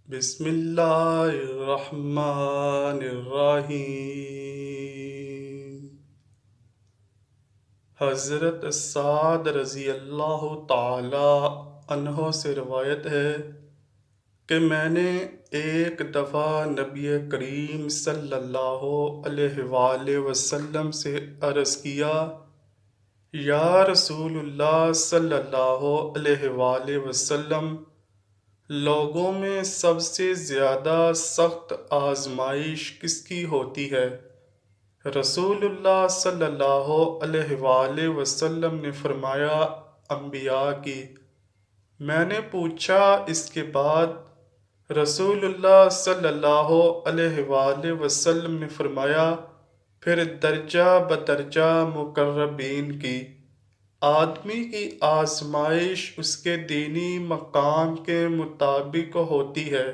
بسم اللہ الرحمن الرحیم۔ حضرت سعد رضی اللہ تعالی عنہ سے روایت ہے کہ میں نے ایک دفعہ نبی کریم صلی اللہ علیہ وآلہ وسلم سے عرض کیا، یا رسول اللہ صلی اللہ علیہ وآلہ وسلم، لوگوں میں سب سے زیادہ سخت آزمائش کس کی ہوتی ہے؟ رسول اللہ صلی اللہ علیہ وآلہ وسلم نے فرمایا، انبیاء کی۔ میں نے پوچھا، اس کے بعد؟ رسول اللہ صلی اللہ علیہ وآلہ وسلم نے فرمایا، پھر درجہ بدرجہ مقربین کی۔ آدمی کی آزمائش اس کے دینی مقام کے مطابق ہوتی ہے۔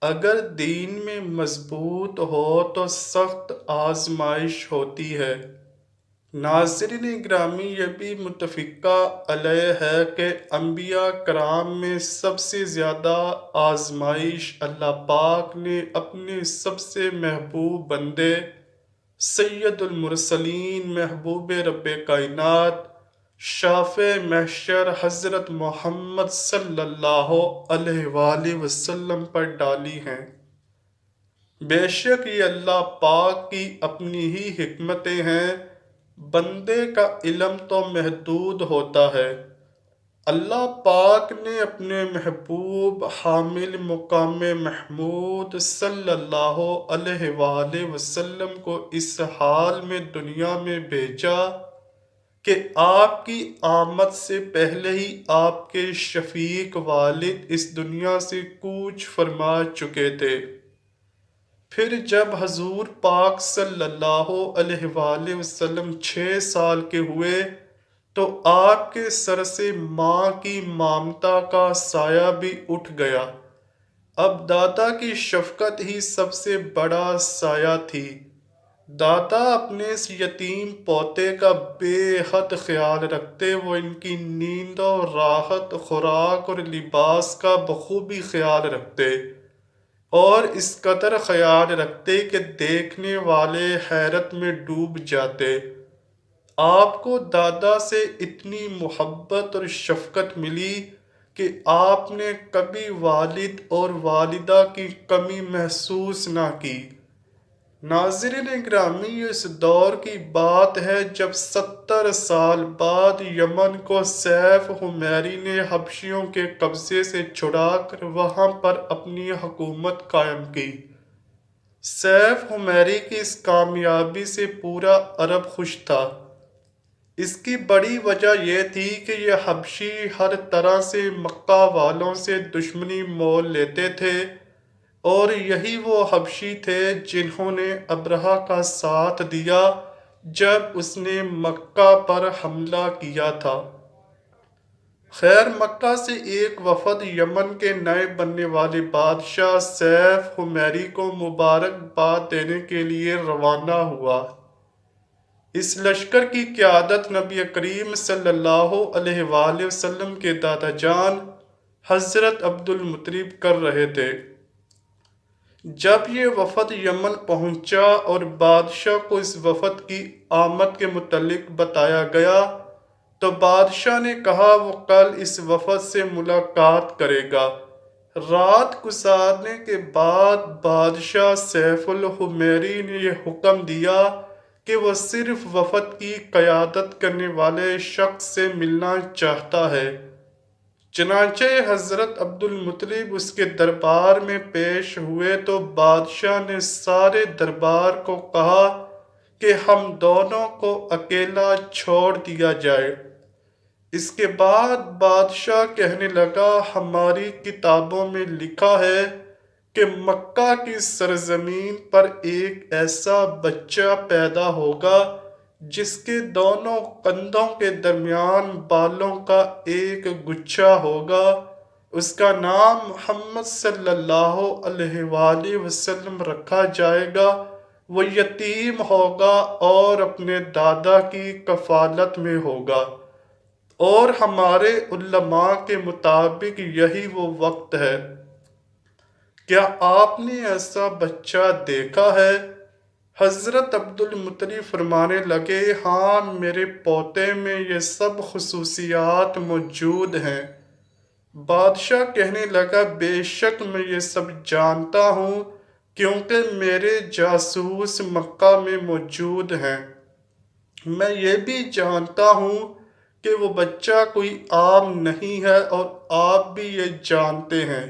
اگر دین میں مضبوط ہو تو سخت آزمائش ہوتی ہے۔ ناظرین گرامی، یہ بھی متفقہ علیہ ہے کہ انبیاء کرام میں سب سے زیادہ آزمائش اللہ پاک نے اپنے سب سے محبوب بندے سید المرسلین، محبوب رب کائنات، شافع محشر حضرت محمد صلی اللہ علیہ وآلہ وسلم پر ڈالی ہیں۔ بے شک یہ اللہ پاک کی اپنی ہی حکمتیں ہیں، بندے کا علم تو محدود ہوتا ہے۔ اللہ پاک نے اپنے محبوب حامل مقام محمود صلی اللہ علیہ وآلہ وسلم کو اس حال میں دنیا میں بھیجا کہ آپ کی آمد سے پہلے ہی آپ کے شفیق والد اس دنیا سے کوچ فرما چکے تھے۔ پھر جب حضور پاک صلی اللہ علیہ وآلہ وسلم 6 سال کے ہوئے تو آپ کے سر سے ماں کی ممتا کا سایہ بھی اٹھ گیا۔ اب دادا کی شفقت ہی سب سے بڑا سایہ تھی۔ دادا اپنے اس یتیم پوتے کا بے حد خیال رکھتے، وہ ان کی نیند و راحت، خوراک اور لباس کا بخوبی خیال رکھتے، اور اس قدر خیال رکھتے کہ دیکھنے والے حیرت میں ڈوب جاتے۔ آپ کو دادا سے اتنی محبت اور شفقت ملی کہ آپ نے کبھی والد اور والدہ کی کمی محسوس نہ کی۔ ناظرین گرامی، یہ اس دور کی بات ہے جب 70 سال بعد یمن کو سیف حمیری نے حبشیوں کے قبضے سے چھڑا کر وہاں پر اپنی حکومت قائم کی۔ سیف حمیری کی اس کامیابی سے پورا عرب خوش تھا۔ اس کی بڑی وجہ یہ تھی کہ یہ حبشی ہر طرح سے مکہ والوں سے دشمنی مول لیتے تھے، اور یہی وہ حبشی تھے جنہوں نے ابرہہ کا ساتھ دیا جب اس نے مکہ پر حملہ کیا تھا۔ خیر، مکہ سے ایک وفد یمن کے نئے بننے والے بادشاہ سیف حمیری کو مبارکباد دینے کے لیے روانہ ہوا۔ اس لشکر کی قیادت نبی کریم صلی اللہ علیہ وآلہ وسلم کے دادا جان حضرت عبد المطلب کر رہے تھے۔ جب یہ وفد یمن پہنچا اور بادشاہ کو اس وفد کی آمد کے متعلق بتایا گیا تو بادشاہ نے کہا وہ کل اس وفد سے ملاقات کرے گا۔ رات گزارنے کے بعد بادشاہ سیف الحمیری نے یہ حکم دیا کہ وہ صرف وفد کی قیادت کرنے والے شخص سے ملنا چاہتا ہے۔ چنانچہ حضرت عبد المطلب اس کے دربار میں پیش ہوئے تو بادشاہ نے سارے دربار کو کہا کہ ہم دونوں کو اکیلا چھوڑ دیا جائے۔ اس کے بعد بادشاہ کہنے لگا، ہماری کتابوں میں لکھا ہے کہ مکہ کی سرزمین پر ایک ایسا بچہ پیدا ہوگا جس کے دونوں کندھوں کے درمیان بالوں کا ایک گچھا ہوگا، اس کا نام محمد صلی اللہ علیہ وآلہ وسلم رکھا جائے گا۔ وہ یتیم ہوگا اور اپنے دادا کی کفالت میں ہوگا، اور ہمارے علماء کے مطابق یہی وہ وقت ہے۔ کیا آپ نے ایسا بچہ دیکھا ہے؟ حضرت عبد المطلب فرمانے لگے، ہاں میرے پوتے میں یہ سب خصوصیات موجود ہیں۔ بادشاہ کہنے لگا، بے شک میں یہ سب جانتا ہوں، کیونکہ میرے جاسوس مکہ میں موجود ہیں۔ میں یہ بھی جانتا ہوں کہ وہ بچہ کوئی عام نہیں ہے، اور آپ بھی یہ جانتے ہیں۔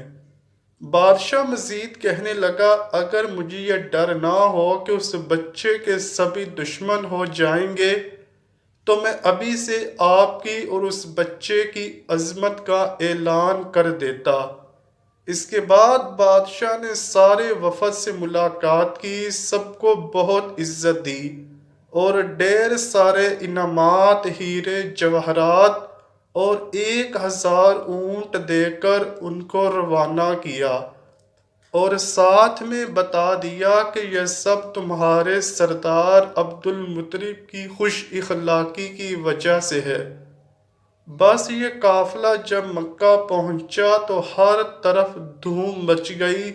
بادشاہ مزید کہنے لگا، اگر مجھے یہ ڈر نہ ہو کہ اس بچے کے سبھی دشمن ہو جائیں گے تو میں ابھی سے آپ کی اور اس بچے کی عظمت کا اعلان کر دیتا۔ اس کے بعد بادشاہ نے سارے وفد سے ملاقات کی، سب کو بہت عزت دی اور ڈھیر سارے انعامات، ہیرے جواہرات اور 1000 اونٹ دے کر ان کو روانہ کیا، اور ساتھ میں بتا دیا کہ یہ سب تمہارے سردار عبد المطلب کی خوش اخلاقی کی وجہ سے ہے۔ بس یہ قافلہ جب مکہ پہنچا تو ہر طرف دھوم مچ گئی۔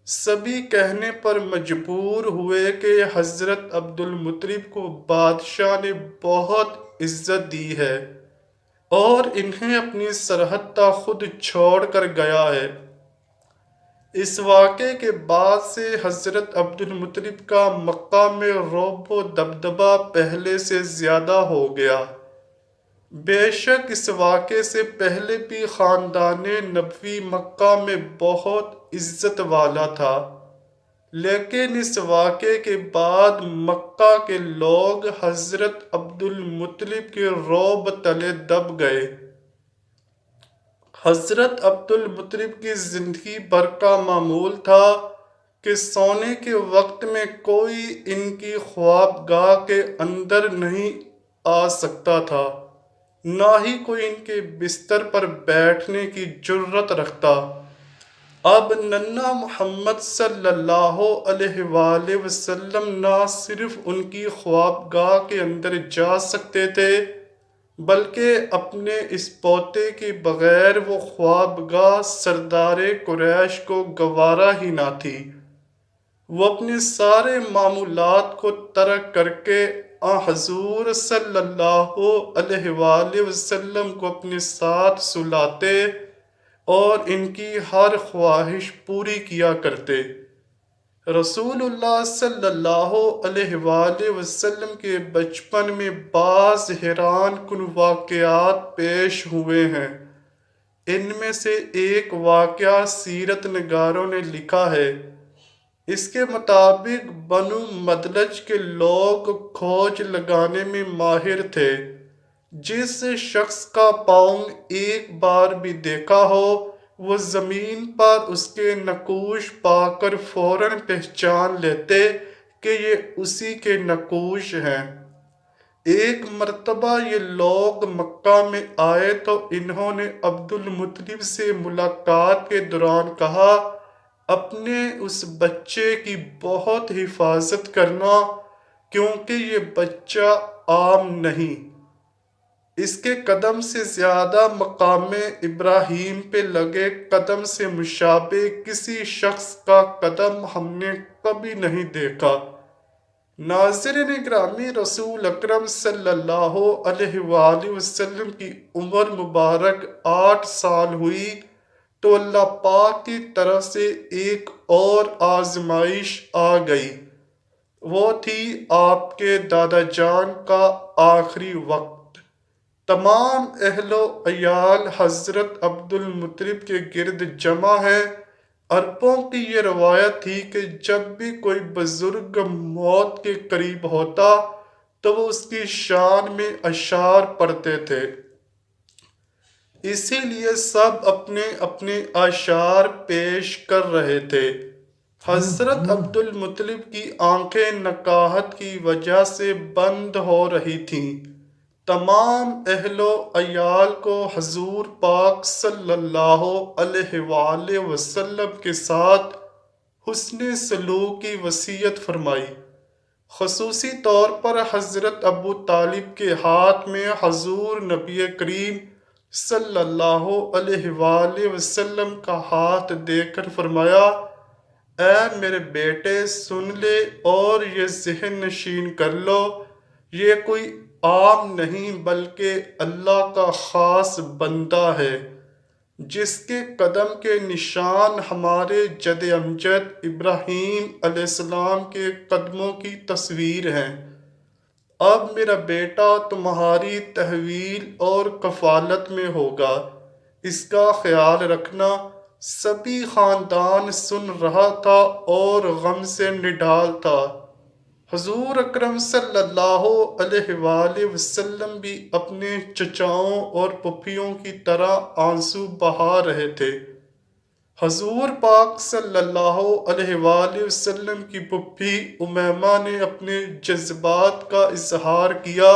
سبھی کہنے پر مجبور ہوئے کہ حضرت عبد المطلب کو بادشاہ نے بہت عزت دی ہے اور انہیں اپنی سرحد تا خود چھوڑ کر گیا ہے۔ اس واقعے کے بعد سے حضرت عبد المطلب کا مکہ میں رعب و دبدبہ پہلے سے زیادہ ہو گیا۔ بے شک اس واقعے سے پہلے بھی خاندان نبوی مکہ میں بہت عزت والا تھا، لیکن اس واقعے کے بعد مکہ کے لوگ حضرت عبد المطلب کے رعب تلے دب گئے۔ حضرت عبد المطلب کی زندگی بھر کا معمول تھا کہ سونے کے وقت میں کوئی ان کی خوابگاہ کے اندر نہیں آ سکتا تھا، نہ ہی کوئی ان کے بستر پر بیٹھنے کی جرأت رکھتا۔ اب ننھا محمد صلی اللہ علیہ وآلہ وسلم نہ صرف ان کی خوابگاہ کے اندر جا سکتے تھے، بلکہ اپنے اس پوتے کے بغیر وہ خوابگاہ سردار قریش کو گوارا ہی نہ تھی۔ وہ اپنے سارے معمولات کو ترک کر کے حضور صلی اللہ علیہ وآلہ وسلم کو اپنے ساتھ سلاتے اور ان کی ہر خواہش پوری کیا کرتے۔ رسول اللہ صلی اللہ علیہ وآلہ وسلم کے بچپن میں بعض حیران کن واقعات پیش ہوئے ہیں۔ ان میں سے ایک واقعہ سیرت نگاروں نے لکھا ہے۔ اس کے مطابق بنو مدلج کے لوگ کھوج لگانے میں ماہر تھے۔ جس شخص کا پاؤں ایک بار بھی دیکھا ہو، وہ زمین پر اس کے نقوش پا کر فوراً پہچان لیتے کہ یہ اسی کے نقوش ہیں۔ ایک مرتبہ یہ لوگ مکہ میں آئے تو انہوں نے عبد المطلب سے ملاقات کے دوران کہا، اپنے اس بچے کی بہت حفاظت کرنا، کیونکہ یہ بچہ عام نہیں۔ اس کے قدم سے زیادہ مقام ابراہیم پہ لگے قدم سے مشابہ کسی شخص کا قدم ہم نے کبھی نہیں دیکھا۔ ناظرین گرامی، رسول اکرم صلی اللہ علیہ وآلہ وسلم کی عمر مبارک 8 سال ہوئی تو اللہ پاک کی طرف سے ایک اور آزمائش آ گئی۔ وہ تھی آپ کے دادا جان کا آخری وقت۔ تمام اہل و عیال حضرت عبد المطلب کے گرد جمع ہیں۔ عربوں کی یہ روایت تھی کہ جب بھی کوئی بزرگ موت کے قریب ہوتا تو وہ اس کی شان میں اشعار پڑھتے تھے، اسی لیے سب اپنے اپنے اشعار پیش کر رہے تھے۔ حضرت عبد المطلب کی آنکھیں نکاہت کی وجہ سے بند ہو رہی تھیں۔ تمام اہل و عیال کو حضور پاک صلی اللہ علیہ وآلہ وسلم کے ساتھ حسن سلوک کی وصیت فرمائی۔ خصوصی طور پر حضرت ابو طالب کے ہاتھ میں حضور نبی کریم صلی اللہ علیہ وآلہ وسلم کا ہاتھ دے کر فرمایا، اے میرے بیٹے سن لے اور یہ ذہن نشین کر لو، یہ کوئی عام نہیں بلکہ اللہ کا خاص بندہ ہے جس کے قدم کے نشان ہمارے جد امجد ابراہیم علیہ السلام کے قدموں کی تصویر ہیں۔ اب میرا بیٹا تمہاری تحویل اور کفالت میں ہوگا، اس کا خیال رکھنا۔ سبھی خاندان سن رہا تھا اور غم سے نڈال تھا۔ حضور اکرم صلی اللہ علیہ وآلہ وسلم بھی اپنے چچاؤں اور پھپھیوں کی طرح آنسو بہا رہے تھے۔ حضور پاک صلی اللہ علیہ وآلہ وسلم کی پھپھی امیمہ نے اپنے جذبات کا اظہار کیا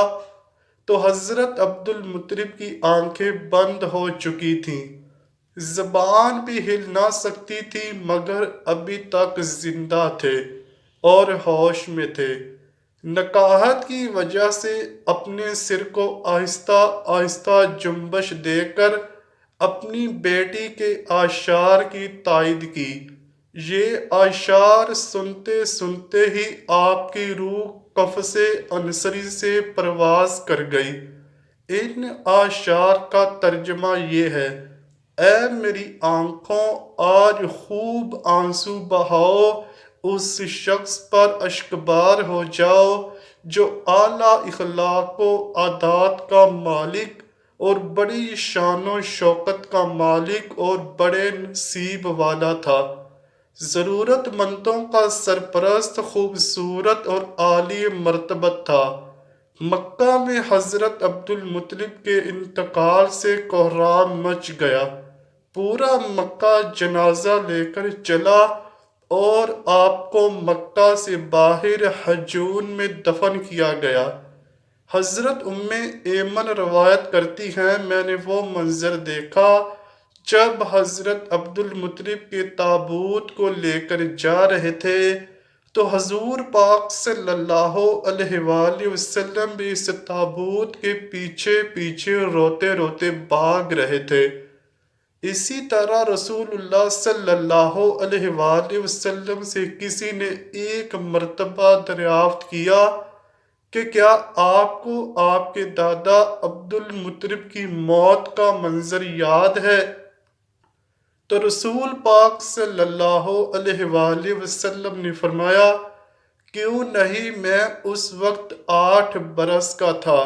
تو حضرت عبد المطلب کی آنکھیں بند ہو چکی تھیں، زبان بھی ہل نہ سکتی تھی، مگر ابھی تک زندہ تھے اور ہوش میں تھے۔ نکاحت کی وجہ سے اپنے سر کو آہستہ آہستہ جنبش دے کر اپنی بیٹی کے اعشار کی تائید کی۔ یہ اعشار سنتے سنتے ہی آپ کی روح قفس عنصری سے پرواز کر گئی۔ ان اعشار کا ترجمہ یہ ہے: اے میری آنکھوں، آج خوب آنسو بہاؤ، اس شخص پر اشکبار ہو جاؤ جو اعلیٰ اخلاق و عادات کا مالک اور بڑی شان و شوکت کا مالک اور بڑے نصیب والا تھا، ضرورت مندوں کا سرپرست، خوبصورت اور عالی مرتبت تھا۔ مکہ میں حضرت عبد المطلب کے انتقال سے کوہرام مچ گیا، پورا مکہ جنازہ لے کر چلا اور آپ کو مکہ سے باہر حجون میں دفن کیا گیا۔ حضرت ایمن روایت کرتی ہیں، میں نے وہ منظر دیکھا جب حضرت عبد المطلب کے تابوت کو لے کر جا رہے تھے تو حضور پاک صلی اللہ علیہ وآلہ وسلم بھی اس تابوت کے پیچھے پیچھے روتے روتے بھاگ رہے تھے۔ اسی طرح رسول اللہ صلی اللہ علیہ وآلہ وسلم سے کسی نے ایک مرتبہ دریافت کیا کہ کیا آپ کو آپ کے دادا عبد المطلب کی موت کا منظر یاد ہے؟ تو رسول پاک صلی اللہ علیہ وآلہ وسلم نے فرمایا، کیوں نہیں، میں اس وقت 8 برس کا تھا۔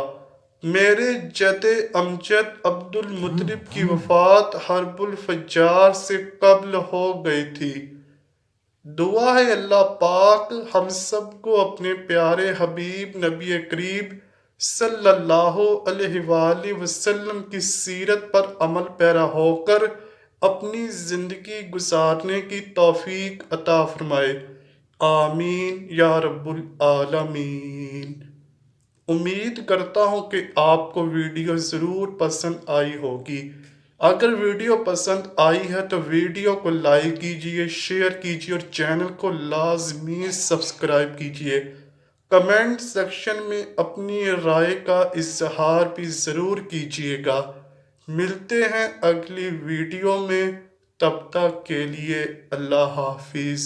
میرے جد امجد عبد المطلب کی وفات حرب الفجار سے قبل ہو گئی تھی۔ دعا ہے اللہ پاک ہم سب کو اپنے پیارے حبیب نبی کریم صلی اللہ علیہ وآلہ وسلم کی سیرت پر عمل پیرا ہو کر اپنی زندگی گزارنے کی توفیق عطا فرمائے، آمین یا رب العالمین۔ امید کرتا ہوں کہ آپ کو ویڈیو ضرور پسند آئی ہوگی۔ اگر ویڈیو پسند آئی ہے تو ویڈیو کو لائک کیجئے، شیئر کیجئے اور چینل کو لازمی سبسکرائب کیجئے۔ کمنٹ سیکشن میں اپنی رائے کا اظہار بھی ضرور کیجئے گا۔ ملتے ہیں اگلی ویڈیو میں، تب تک کے لیے اللہ حافظ۔